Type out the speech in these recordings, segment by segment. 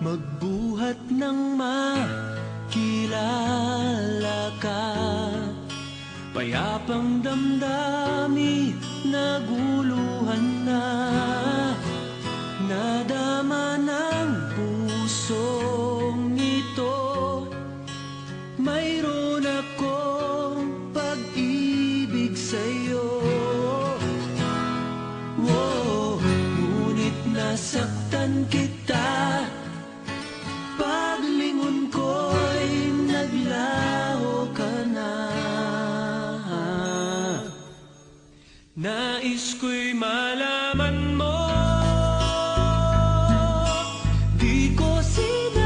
magbuhat ng makilala ka. Payapang damdami, naguluhan na, nadama ng pusong ito. Mayroon akong pag-ibig sa'yo. Wow, ngunit nasaktan kita. Paglingon ko'y naglaho ka na. Nais ko'y malaman mo, di ko sinasadya.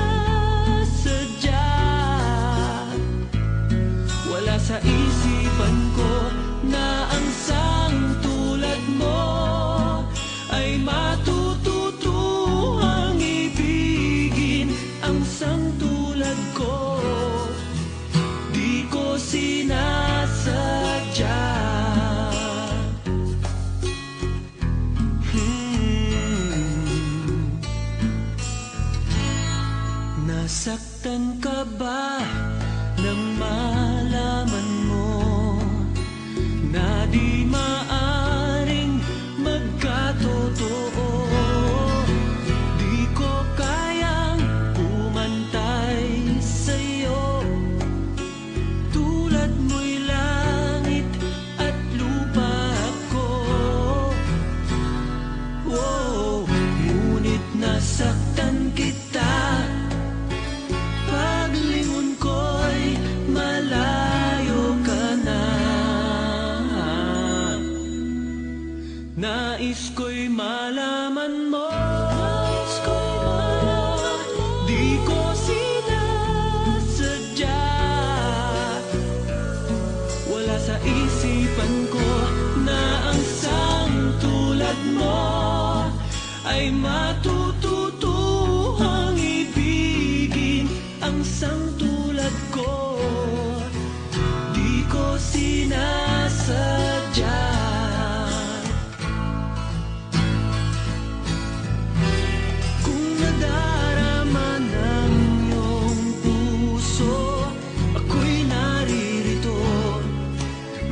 Wala sa isipan ko na ang sang tulad mo ay matututuhang ibigin. Ang sang tulad ko, di ko sinasadya. Nasaktan ka ba nang malaman mo na di maaring magkatotoo? Di ko kayang pumantay sa'yo. Tulad mo'y langit at lupa ako. Wow, ngunit nasaktan kita. Paglingon ko'y malayo ka na. Nais ko'y malaman mo, di ko sinasadya. Wala sa isipan ko na ang sang tulad mo ay matututuhang ibigin. Ang sang tulad ko, di ko sinasadya. Kung nadarama ng iyong puso, ako'y naririto,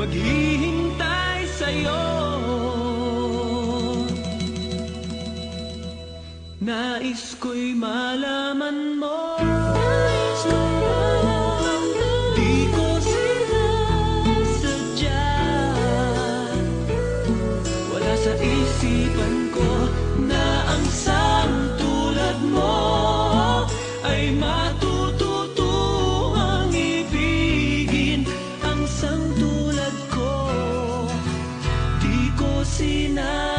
maghihintay sa'yo. Nais ko'y malaman mo, di ko sinasadya. Wala sa isipan ko na ang sang tulad mo ay matututuhang ibigin. Ang sang tulad ko, di ko sinasadya.